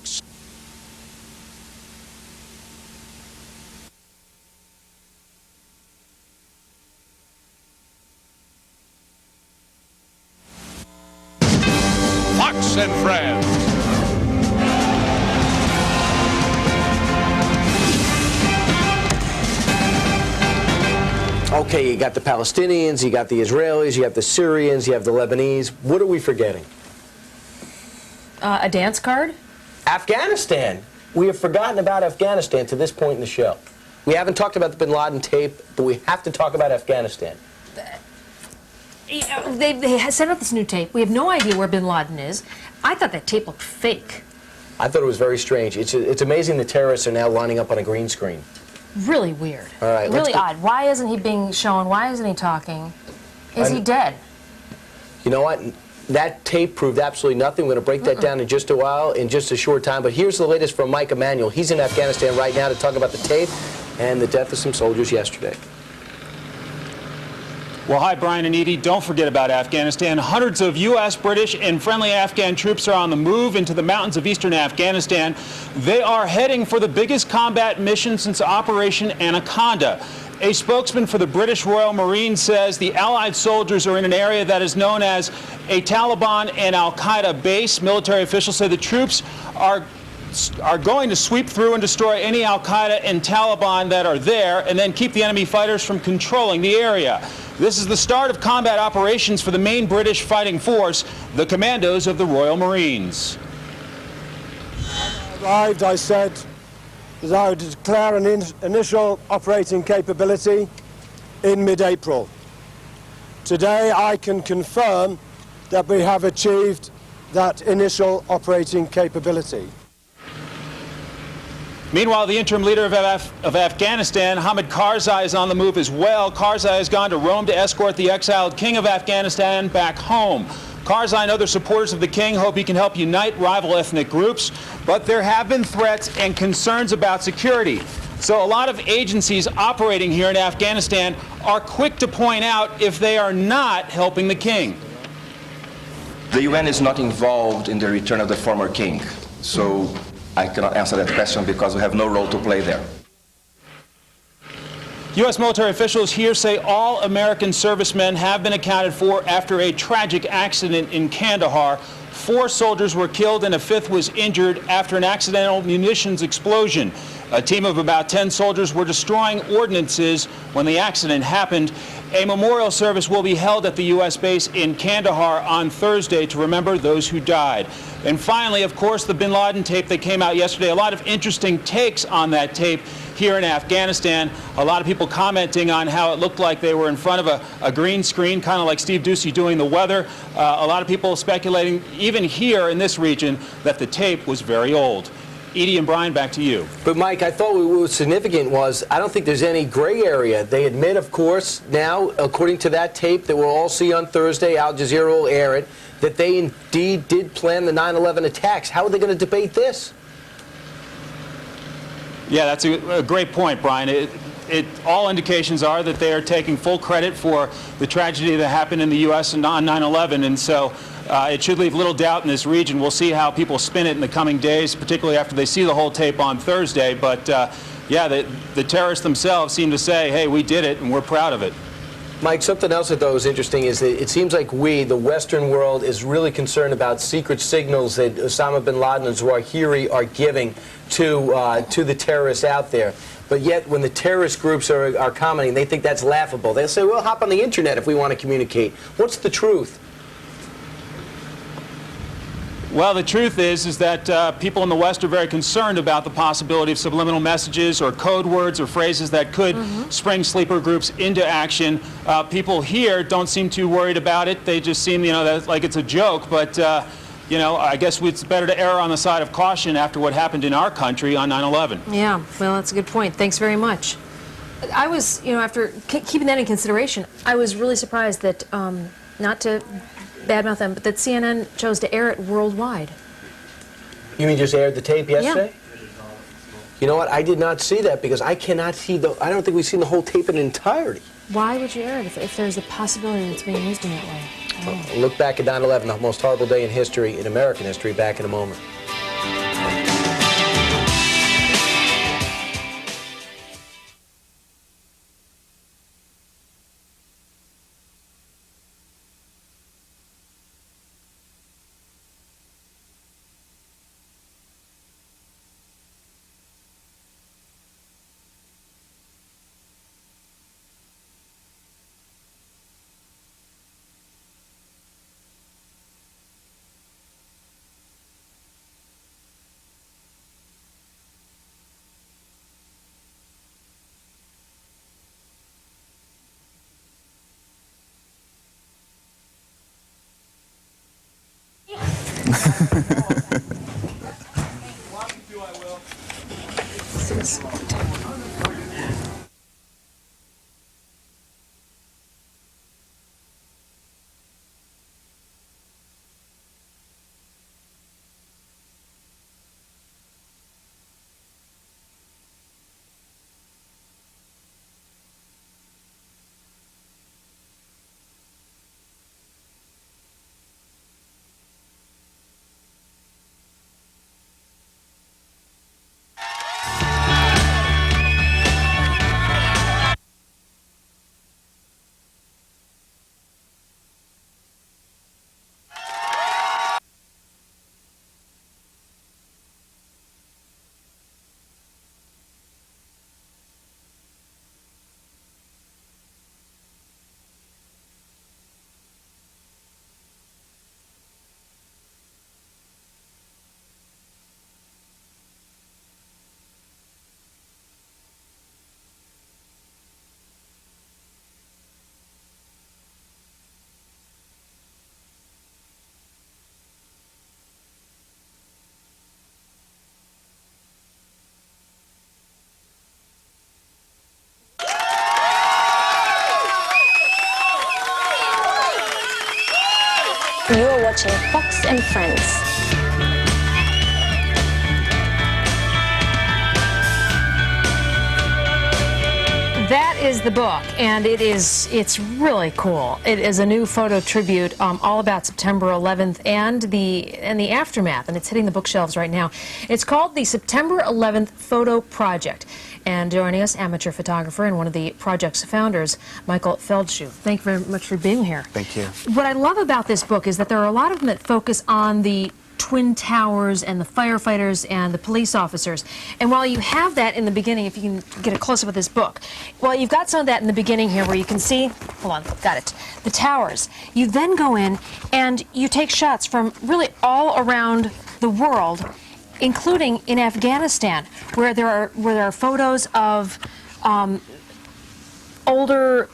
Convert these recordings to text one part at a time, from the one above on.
Fox. Fox and Friends. Okay, you got the Palestinians, you got the Israelis, you have the Syrians, you have the Lebanese. What are we forgetting? A dance card? Afghanistan. We have forgotten about Afghanistan to this point in the show. We haven't talked about the bin Laden tape, but we have to talk about Afghanistan. They sent out this new tape. We have no idea where bin Laden is. I thought that tape looked fake. I thought it was very strange. It's amazing the terrorists are now lining up on a green screen. Really weird. All right, really odd. Why isn't he being shown? Why isn't he talking? Is he dead? You know what? That tape proved absolutely nothing. We're going to break that down in just a while, in just a short time. But here's the latest from Mike Emanuel. He's in Afghanistan right now to talk about the tape and the death of some soldiers yesterday. Well, hi, Brian and Edie. Don't forget about Afghanistan. Hundreds of U.S., British, and friendly Afghan troops are on the move into the mountains of eastern Afghanistan. They are heading for the biggest combat mission since Operation Anaconda. A spokesman for the British Royal Marines says the Allied soldiers are in an area that is known as a Taliban and Al-Qaeda base. Military officials say the troops are going to sweep through and destroy any Al-Qaeda and Taliban that are there and then keep the enemy fighters from controlling the area. This is the start of combat operations for the main British fighting force, the Commandos of the Royal Marines. Arrived, I said that I would declare an initial operating capability in mid-April. Today I can confirm that we have achieved that initial operating capability. Meanwhile, the interim leader of Afghanistan, Hamid Karzai, is on the move as well. Karzai has gone to Rome to escort the exiled king of Afghanistan back home. Karzai and other supporters of the king hope he can help unite rival ethnic groups, but there have been threats and concerns about security. So a lot of agencies operating here in Afghanistan are quick to point out if they are not helping the king. The UN is not involved in the return of the former king, so I cannot answer that question because we have no role to play there. U.S. military officials here say all American servicemen have been accounted for after a tragic accident in Kandahar. 4 soldiers were killed and a 5th was injured after an accidental munitions explosion. A team of about 10 soldiers were destroying ordnances when the accident happened. A memorial service will be held at the U.S. base in Kandahar on Thursday to remember those who died. And finally, of course, the bin Laden tape that came out yesterday. A lot of interesting takes on that tape here in Afghanistan. A lot of people commenting on how it looked like they were in front of a green screen, kind of like Steve Ducey doing the weather. A lot of people speculating, even here in this region, that the tape was very old. Edie and Brian, back to you. But Mike, I thought what was significant was I don't think there's any gray area. They admit, of course, now, according to that tape that we'll all see on Thursday, Al Jazeera will air it, that they indeed did plan the 9/11 attacks. How are they going to debate this? Yeah, that's a great point, Brian. All indications are that they are taking full credit for the tragedy that happened in the U.S. on 9/11, and so it should leave little doubt in this region. We'll see how people spin it in the coming days, particularly after they see the whole tape on Thursday. But yeah, the terrorists themselves seem to say, hey, we did it, and we're proud of it. Mike, something else I thought was interesting is that it seems like we, the Western world, is really concerned about secret signals that Osama bin Laden and Zawahiri are giving to the terrorists out there. But yet, when the terrorist groups are commenting, they think that's laughable. They'll say, well, hop on the internet if we want to communicate. What's the truth? Well, the truth is that people in the West are very concerned about the possibility of subliminal messages or code words or phrases that could spring sleeper groups into action. People here don't seem too worried about it. They just seem, like it's a joke. But, I guess it's better to err on the side of caution after what happened in our country on 9/11. Yeah, well, that's a good point. Thanks very much. I was, after keeping that in consideration, I was really surprised that, not to badmouth them, but that CNN chose to air it worldwide. You mean just aired the tape yesterday? Yeah. You know what? I did not see that because I cannot see I don't think we've seen the whole tape in entirety. Why would you air it if there's a possibility that it's being used in that way? Look back at 9/11, the most horrible day in history, in American history, back in a moment. You are watching Fox and Friends. That is the book, and it's really cool. It is a new photo tribute all about September 11th and the aftermath, and it's hitting the bookshelves right now. It's called the September 11th Photo Project. And joining us, amateur photographer and one of the project's founders, Michael Feldschuh. Thank you very much for being here. Thank you. What I love about this book is that there are a lot of them that focus on the Twin Towers and the firefighters and the police officers. And while you have that in the beginning, if you can get a close-up of this book, well, you've got some of that in the beginning here where you can see, hold on, got it, the towers. You then go in and you take shots from really all around the world, including in Afghanistan, where there are photos of older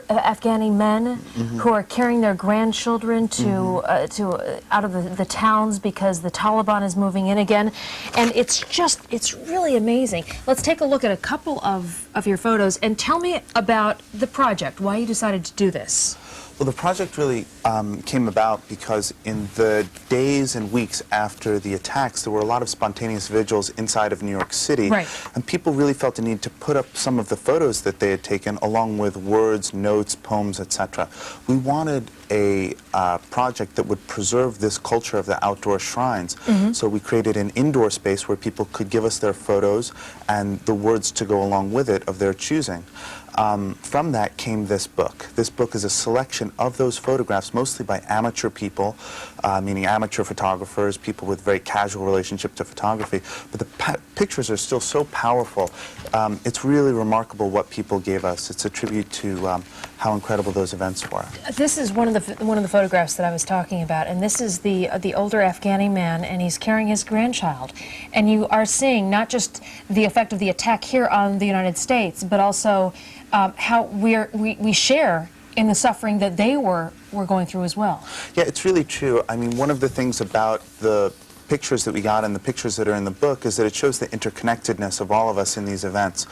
Afghani men who are carrying their grandchildren to out of the towns because the Taliban is moving in again, and it's really amazing. Let's take a look at a couple of your photos and tell me about the project, why you decided to do this. Well, the project really came about because in the days and weeks after the attacks, there were a lot of spontaneous vigils inside of New York City. Right. And people really felt the need to put up some of the photos that they had taken, along with words, notes, poems, etc. We wanted a project that would preserve this culture of the outdoor shrines. So we created an indoor space where people could give us their photos and the words to go along with it of their choosing. From that came this book. This book is a selection of those photographs, mostly by amateur people, meaning amateur photographers, people with very casual relationship to photography. But the pictures are still so powerful. It's really remarkable what people gave us. It's a tribute to how incredible those events were. This is one of the photographs that I was talking about, and this is the older Afghani man, and he's carrying his grandchild. And you are seeing not just the effect of the attack here on the United States, but also how we share in the suffering that they were going through as well. Yeah, it's really true. I mean, one of the things about the pictures that we got and the pictures that are in the book is that it shows the interconnectedness of all of us in these events.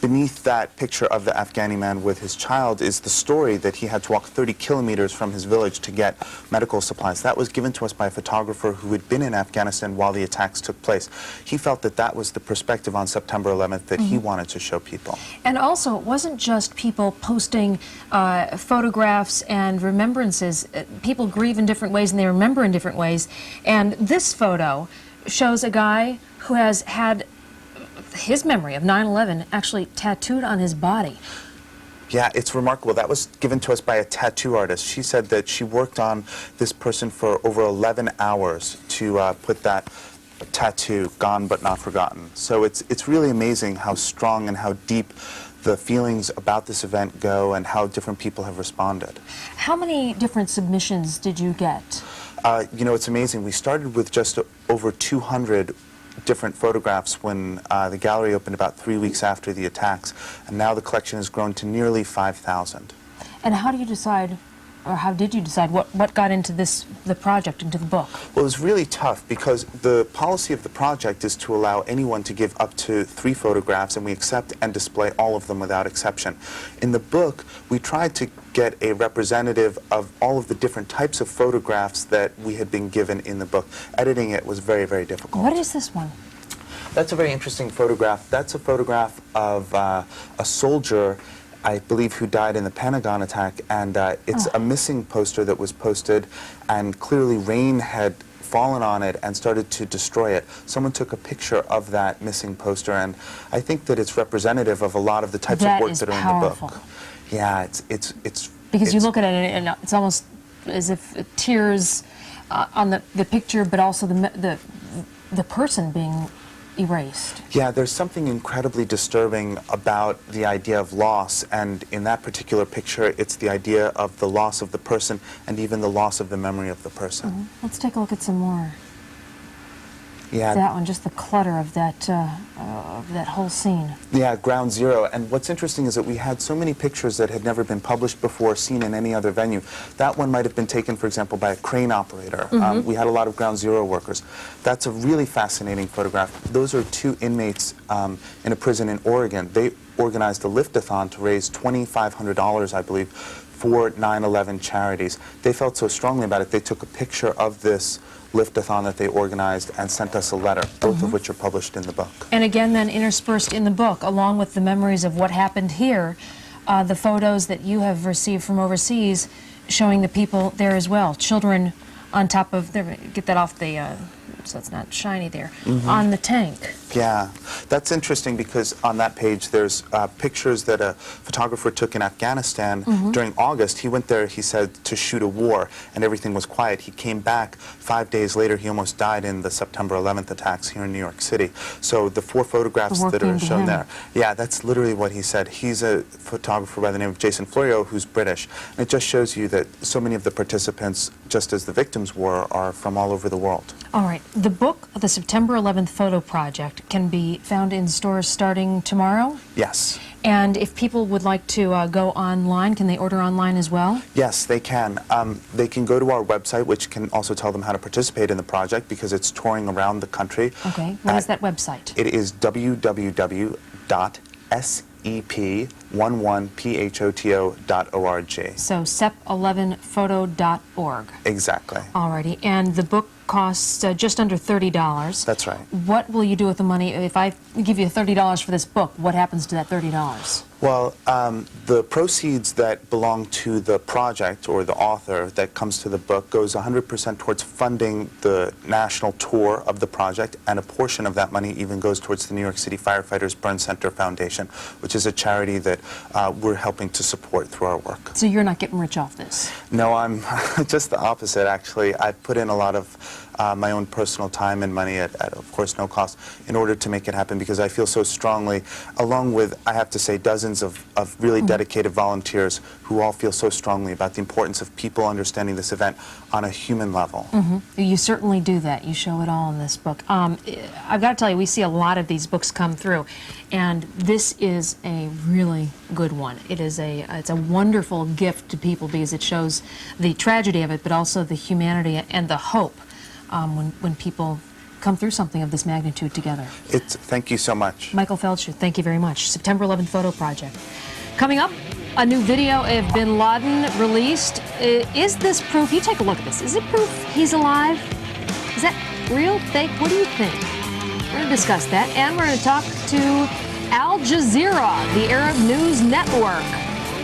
Beneath that picture of the Afghani man with his child is the story that he had to walk 30 kilometers from his village to get medical supplies. That was given to us by a photographer who had been in Afghanistan while the attacks took place. He felt that that was the perspective on September 11th that he wanted to show people. And also, it wasn't just people posting photographs and remembrances. People grieve in different ways and they remember in different ways. And this photo shows a guy who has had his memory of 9/11 actually tattooed on his body. Yeah, it's remarkable. That was given to us by a tattoo artist. She said that she worked on this person for over 11 hours to put that tattoo, gone but not forgotten. So it's really amazing how strong and how deep the feelings about this event go and how different people have responded. How many different submissions did you get? You know, it's amazing. We started with just over 200 different photographs when the gallery opened about 3 weeks after the attacks, and now the collection has grown to nearly 5,000. And how do you decide or how did you decide what got into the project, into the book? Well, it was really tough because the policy of the project is to allow anyone to give up to 3 photographs, and we accept and display all of them without exception. In the book, we tried to get a representative of all of the different types of photographs that we had been given in the book. Editing it was very, very difficult. What is this one? That's a very interesting photograph. That's a photograph of a soldier, I believe, who died in the Pentagon attack, and it's a missing poster that was posted, and clearly rain had fallen on it and started to destroy it. Someone took a picture of that missing poster, and I think that it's representative of a lot of the types of work that are in the book. Yeah, it's because you look at it and it's almost as if tears on the picture, but also the person being erased. Yeah, there's something incredibly disturbing about the idea of loss, and in that particular picture, it's the idea of the loss of the person and even the loss of the memory of the person. Mm-hmm. Let's take a look at some more. Yeah. That one, just the clutter of that whole scene. Yeah, Ground Zero. And what's interesting is that we had so many pictures that had never been published before, seen in any other venue. That one might have been taken, for example, by a crane operator. We had a lot of Ground Zero workers. That's a really fascinating photograph. Those are 2 inmates in a prison in Oregon. They organized a lift-a-thon to raise $2,500, I believe, for 9/11 charities. They felt so strongly about it, they took a picture of this lift-a-thon that they organized and sent us a letter, both of which are published in the book. And again, then interspersed in the book, along with the memories of what happened here, the photos that you have received from overseas showing the people there as well. Children on top of, get that off the, so it's not shiny there, on the tank. Yeah, that's interesting because on that page there's pictures that a photographer took in Afghanistan during August. He went there, he said, to shoot a war, and everything was quiet. He came back 5 days later. He almost died in the September 11th attacks here in New York City. So the 4 photographs that are shown there, yeah, that's literally what he said. He's a photographer by the name of Jason Florio, who's British. And it just shows you that so many of the participants, just as the victims were, are from all over the world. All right. The book, The September 11th Photo Project, can be found in stores starting tomorrow? Yes. And if people would like to go online, can they order online as well? Yes, they can. They can go to our website, which can also tell them how to participate in the project because it's touring around the country. Okay. What is that website? It is www.sep11photo.org. So sep11photo.org. Exactly. Alrighty. And the book costs just under $30. That's right. What will you do with the money? If I give you $30 for this book, what happens to that $30? Well, the proceeds that belong to the project or the author that comes to the book goes 100% towards funding the national tour of the project, and a portion of that money even goes towards the New York City Firefighters Burn Center Foundation, which is a charity that we're helping to support through our work. So you're not getting rich off this? No, I'm just the opposite, actually. I put in a lot of my own personal time and money at, of course, no cost in order to make it happen because I feel so strongly, along with, I have to say, dozens of really dedicated volunteers who all feel so strongly about the importance of people understanding this event on a human level. You certainly do that. You show it all in this book. I've got to tell you, we see a lot of these books come through, and this is a really good one. It's a wonderful gift to people because it shows the tragedy of it, but also the humanity and the hope when people come through something of this magnitude together. Thank you so much. Michael Feldschuh, thank you very much. September 11th Photo Project. Coming up, a new video of bin Laden released. Is this proof? You take a look at this. Is it proof he's alive? Is that real, fake? What do you think? We're going to discuss that, and we're going to talk to Al Jazeera, the Arab News Network,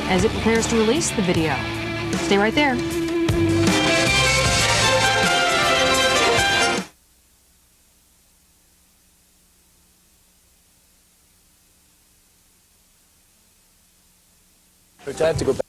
as it prepares to release the video. Stay right there. I have to go back.